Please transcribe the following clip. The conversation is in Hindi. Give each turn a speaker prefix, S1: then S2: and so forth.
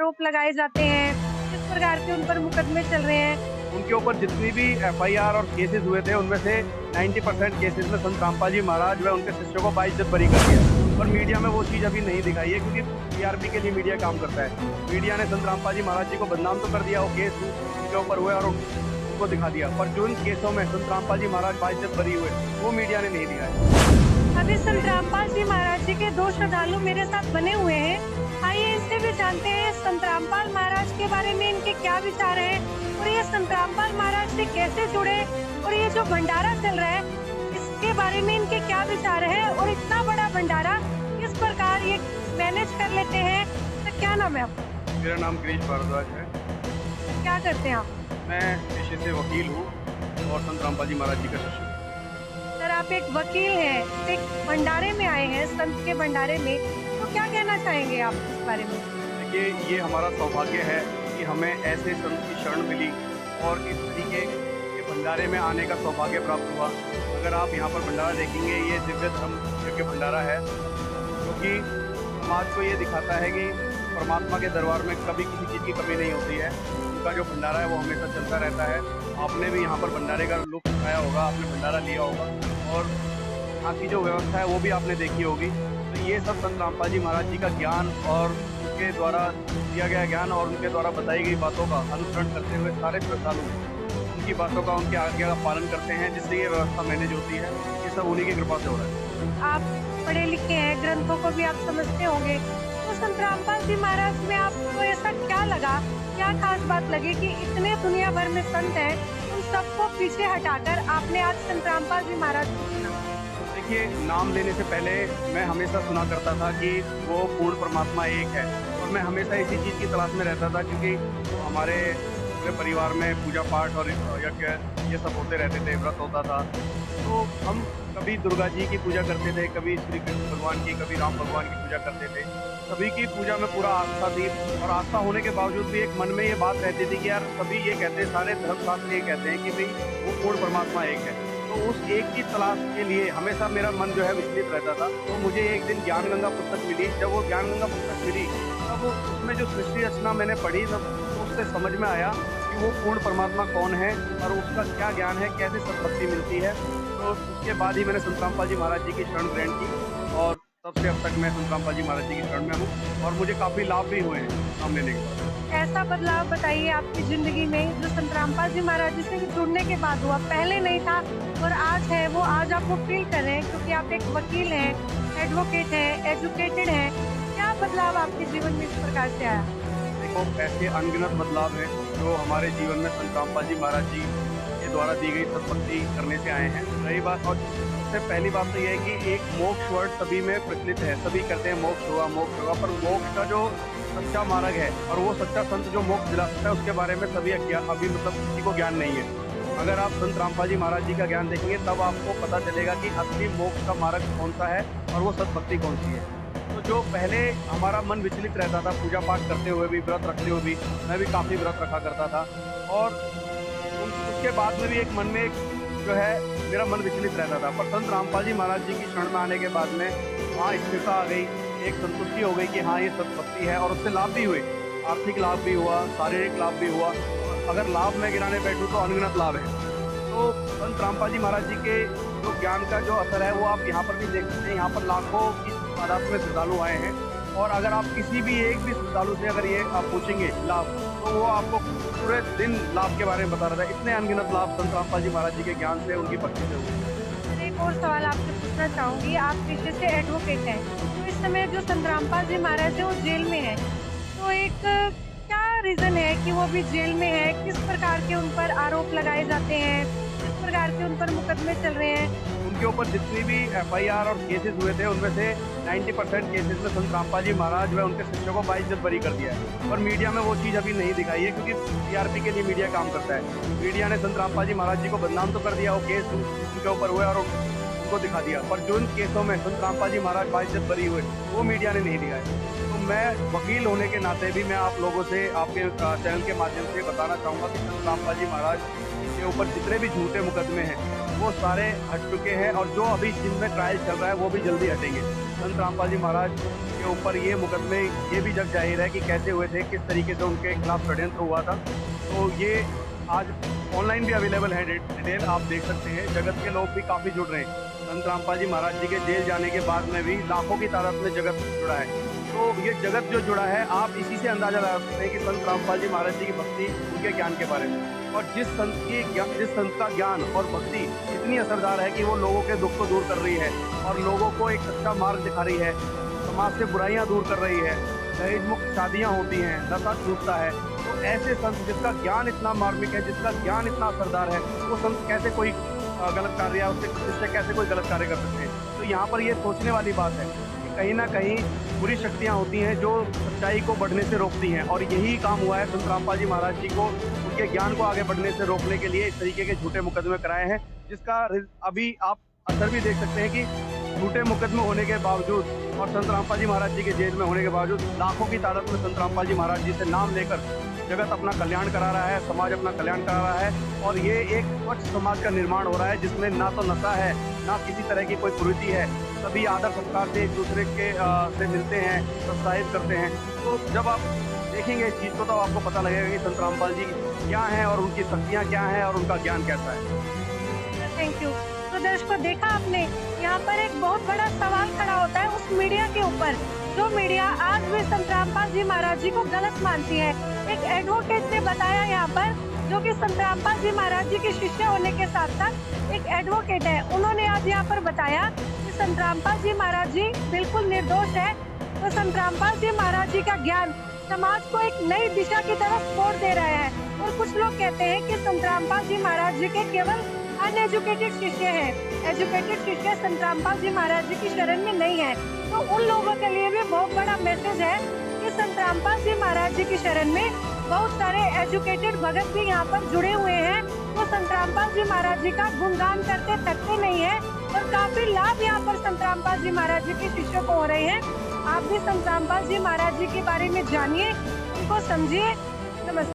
S1: आरोप लगाए जाते हैं, किस प्रकार के उन पर मुकदमे चल रहे हैं।
S2: उनके ऊपर जितनी भी एफआईआर और केसेस हुए थे उनमें से 90% केसेस में संत रामपाल जी महाराज व उनके शिष्यों को बाइज्जत बरी कर दिया। पर मीडिया में वो चीज़ अभी नहीं दिखाई है क्योंकि टीआरपी के लिए मीडिया काम करता है। मीडिया ने संत रामपाल जी महाराज जी को बदनाम तो कर दिया, वो केस उनके ऊपर हुए और उनको दिखा दिया, पर जो इन केसों में संत रामपाल जी महाराज बाइज्जत बरी हुए वो मीडिया ने नहीं दिखाया।
S1: अभी संत रामपाल जी महाराज जी के 2 श्रद्धालु मेरे साथ बने हुए हैं। आइए इनसे भी जानते हैं संत रामपाल महाराज के बारे में इनके क्या विचार हैं और ये संत रामपाल महाराज से कैसे जुड़े और ये जो भंडारा चल रहा है इसके बारे में इनके क्या विचार है और इतना बड़ा भंडारा किस प्रकार ये मैनेज कर लेते हैं। तो क्या नाम है आपका?
S2: मेरा नाम गिरीश भारद्वाज है।
S1: क्या करते हैं आप?
S2: मैं पेशे से वकील हूँ और संत रामपाल जी महाराज जी का शिष्य हूँ।
S1: सर आप एक वकील हैं, एक भंडारे में आए हैं, संत के भंडारे में, तो क्या कहना चाहेंगे आप इस बारे में?
S2: देखिए, ये हमारा सौभाग्य है कि हमें ऐसे संत की शरण मिली और इस तरीके के भंडारे में आने का सौभाग्य प्राप्त हुआ। अगर आप यहाँ पर भंडारा देखेंगे, ये दिव्य धर्म यज्ञ भंडारा है, क्योंकि समाज को ये दिखाता है कि परमात्मा के दरबार में कभी किसी चीज़ की कमी नहीं होती है। उनका जो भंडारा है वो हमेशा चलता रहता है। आपने भी यहाँ पर भंडारे का लुत्फ उठाया होगा, आपने भंडारा लिया होगा और यहाँ की जो व्यवस्था है वो भी आपने देखी होगी। तो ये सब संत रामपाल जी महाराज जी का ज्ञान और उनके द्वारा दिया गया ज्ञान और उनके द्वारा बताई गई बातों का अनुसरण करते हुए सारे श्रद्धालु उनकी बातों का, उनके आज्ञा का पालन करते हैं, जिससे ये व्यवस्था मैनेज होती है। ये सब उन्हीं की कृपा से हो रहा है।
S1: आप पढ़े लिखे हैं, ग्रंथों को भी आप समझते होंगे, तो संत रामपाल जी महाराज में आपको ऐसा क्या लगा, क्या खास बात लगी कि इतने दुनिया भर में संत हैं, उन सबको पीछे हटाकर आपने आज संत रामपाल जी महाराज को चुना?
S2: देखिए, नाम लेने से पहले मैं हमेशा सुना करता था कि वो पूर्ण परमात्मा एक है और मैं हमेशा इसी चीज़ की तलाश में रहता था, क्योंकि हमारे पूरे परिवार में पूजा पाठ और यज्ञ ये सब होते रहते थे, व्रत होता था। तो हम कभी दुर्गा जी की पूजा करते थे, कभी श्री कृष्ण भगवान की, कभी राम भगवान की पूजा करते थे। सभी की पूजा में पूरा आस्था थी और आस्था होने के बावजूद भी एक मन में ये बात रहती थी कि यार सभी ये कहते हैं, सारे धर्मशास्त्र ये कहते हैं कि भाई वो पूर्ण परमात्मा एक है। तो उस एक की तलाश के लिए हमेशा मेरा मन जो है विचलित रहता था। तो मुझे एक दिन ज्ञान गंगा पुस्तक मिली। जब वो ज्ञान गंगा पुस्तक मिली तब उसमें जो सृष्टि रचना मैंने पढ़ी तब उससे समझ में आया कि वो पूर्ण परमात्मा कौन है और उसका क्या ज्ञान है, कैसे सद्भक्ति मिलती है। तो उसके बाद ही मैंने संत रामपाल जी महाराज जी की शरण ग्रहण की और तब से अब तक मैं संत रामपाल जी महाराज जी की शरण में हूँ और मुझे काफ़ी लाभ भी हुए हैं नाम लेने के बाद।
S1: ऐसा बदलाव बताइए आपकी जिंदगी में जो संत रामपाल जी महाराज जी से जुड़ने के बाद हुआ, पहले नहीं था और आज है, वो आज आप वो फील कर रहे हैं क्योंकि आप एक वकील हैं, एडवोकेट हैं, एजुकेटेड हैं। क्या बदलाव आपके जीवन में इस प्रकार से आया?
S2: देखो, ऐसे अनगिनत बदलाव हैं जो हमारे जीवन में संत रामपाल जी महाराज जी के द्वारा दी गई सद्भक्ति करने से आए हैं। रही बात, और सबसे पहली बात तो यह है कि एक मोक्ष वर्ड सभी में प्रचलित है, सभी कहते हैं मोक्ष होगा, पर मोक्ष का जो सच्चा मार्ग है और वो सच्चा संत जो मोक्ष दिला सकता है उसके बारे में सभी अभी किसी को ज्ञान नहीं है। अगर आप संत रामपाल जी महाराज जी का ज्ञान देखेंगे तब आपको पता चलेगा कि असली मोक्ष का मार्ग कौन सा है और वो सद्भक्ति कौन सी है। तो जो पहले हमारा मन विचलित रहता था, पूजा पाठ करते हुए भी, व्रत रखते हुए भी, मैं भी काफ़ी व्रत रखा करता था और उसके बाद में भी एक मन में जो है मेरा मन विचलित रहता था। पर संत रामपाल जी महाराज जी की शरण में आने के बाद में वहाँ स्थिरता आ गई, एक संतुष्टि हो गई कि हाँ ये सद्भक्ति है और उससे लाभ भी हुए, आर्थिक लाभ भी हुआ, शारीरिक लाभ भी हुआ। अगर लाभ में गिनाने बैठूँ तो अनगिनत लाभ है। तो संत रामपाल जी महाराज जी के जो ज्ञान का जो असर है वो आप यहाँ पर भी देख सकते हैं। यहाँ पर लाखों की तादाद में श्रद्धालु आए हैं और अगर आप किसी भी एक भी श्रद्धालु से अगर ये आप पूछेंगे लाभ तो वो आपको पूरे दिन लाभ के बारे में बता रहा था। इतने अनगिनत लाभ संत रामपाल जी महाराज जी के ज्ञान से, उनकी भक्ति से हुए।
S1: एक और सवाल आपसे पूछना चाहूंगी, आप पेशे से एडवोकेट हैं, तो इस समय जो संत रामपाल जी महाराज है वो जेल में है, तो एक क्या रीजन है कि वो भी जेल में है? किस प्रकार के उन पर आरोप लगाए जाते हैं, किस प्रकार के उन पर मुकदमे चल रहे हैं?
S2: उनके ऊपर जितनी भी एफआईआर और केसेस हुए थे उनमें से 90% केसेस में संत रामपाल जी महाराज व उनके शिष्यों को बाइज्जत बरी कर दिया है। पर मीडिया में वो चीज़ अभी नहीं दिखाई है क्योंकि टीआरपी के लिए मीडिया काम करता है। मीडिया ने संत रामपाल जी महाराज जी को बदनाम तो कर दिया, वो केस उनके ऊपर हुए और उनको दिखा दिया, पर जो इन केसों में संत रामपाल जी महाराज बाइज्जत बरी हुए वो मीडिया ने नहीं दिखाया। तो मैं वकील होने के नाते भी मैं आप लोगों से, आपके चैनल के माध्यम से बताना चाहूँगा कि संत रामपाल जी महाराज के ऊपर जितने भी झूठे मुकदमे हैं वो सारे हट चुके हैं और जो अभी जिनमें ट्रायल चल रहा है वो भी जल्दी हटेंगे। संत रामपाल जी महाराज के ऊपर ये मुकदमे ये भी जग जाहिर है कि कैसे हुए थे, किस तरीके से उनके खिलाफ षड्यंत्र हुआ था। तो ये आज ऑनलाइन भी अवेलेबल है डिटेल, आप देख सकते हैं। जगत के लोग भी काफ़ी जुड़ रहे हैं। संत रामपाल जी महाराज जी के जेल जाने के बाद में भी लाखों की तादाद में जगत जुड़ा है। तो ये जगत जो जुड़ा है, आप इसी से अंदाजा लगा सकते हैं कि संत रामपाल जी महाराज जी की भक्ति, उनके ज्ञान के बारे में। और जिस संत का ज्ञान और भक्ति इतनी असरदार है कि वो लोगों के दुख को दूर कर रही है और लोगों को एक सच्चा मार्ग दिखा रही है, समाज से बुराइयां दूर कर रही है, दहेज मुक्त शादियां होती हैं, नशा छूटता है। तो ऐसे संत जिसका ज्ञान इतना मार्मिक है, जिसका ज्ञान इतना असरदार है, वो संत कैसे कोई गलत कार्य या उससे कैसे कोई गलत कार्य कर सकते हैं। तो यहाँ पर ये सोचने वाली बात है कि कहीं ना कहीं बुरी शक्तियाँ होती हैं जो सच्चाई को बढ़ने से रोकती हैं, और यही काम हुआ है संत रामपाल जी महाराज जी को उनके ज्ञान को आगे बढ़ने से रोकने के लिए इस तरीके के झूठे मुकदमे कराए हैं, जिसका अभी आप असर भी देख सकते हैं कि झूठे मुकदमे होने के बावजूद और संत रामपाल जी महाराज जी के जेल में होने के बावजूद लाखों की तादाद में संत रामपाल जी महाराज जी से नाम लेकर जगत अपना कल्याण करा रहा है, समाज अपना कल्याण करा रहा है। और ये एक स्वच्छ समाज का निर्माण हो रहा है जिसमें ना तो नशा है, ना किसी तरह की कोई कुरीति है। सभी आदर सत्कार से एक दूसरे के से मिलते हैं, प्रोत्साहित करते हैं। तो जब आप देखेंगे इस चीज़ को तो आपको पता लगेगा कि संत रामपाल जी क्या हैं और उनकी शक्तियाँ क्या हैं और उनका ज्ञान कैसा है।
S1: Thank you. तो दर्शकों, देखा आपने, यहाँ पर एक बहुत बड़ा सवाल खड़ा होता है उस मीडिया के ऊपर जो मीडिया आज भी संत रामपाल जी महाराज जी को गलत मानती है। एक एडवोकेट ने बताया यहाँ पर, जो कि संत रामपाल जी महाराज जी के शिष्य होने के साथ साथ एक एडवोकेट है। उन्होंने आज यहाँ पर बताया कि संत रामपाल जी महाराज जी बिल्कुल निर्दोष है। तो संत रामपाल जी महाराज जी का ज्ञान समाज को एक नई दिशा की तरफ मोड़ दे रहा है। और कुछ लोग कहते हैं कि संत रामपाल जी महाराज जी के केवल अनएजुकेटेड शिष्य हैं। एजुकेटेड शिष्य संत रामपाल जी महाराज जी की शरण में नहीं है। तो उन लोगों के लिए भी बहुत बड़ा मैसेज है कि संत रामपाल जी महाराज जी की शरण में बहुत सारे एजुकेटेड भगत भी यहाँ पर जुड़े हुए हैं। तो संत रामपाल जी महाराज जी का गुणगान करते थकते नहीं है और काफी लाभ यहाँ पर संत रामपाल जी महाराज जी के शिष्यों को हो रहे हैं। आप भी संत रामपाल जी महाराज जी के बारे में जानिए, उनको समझिए। नमस्ते।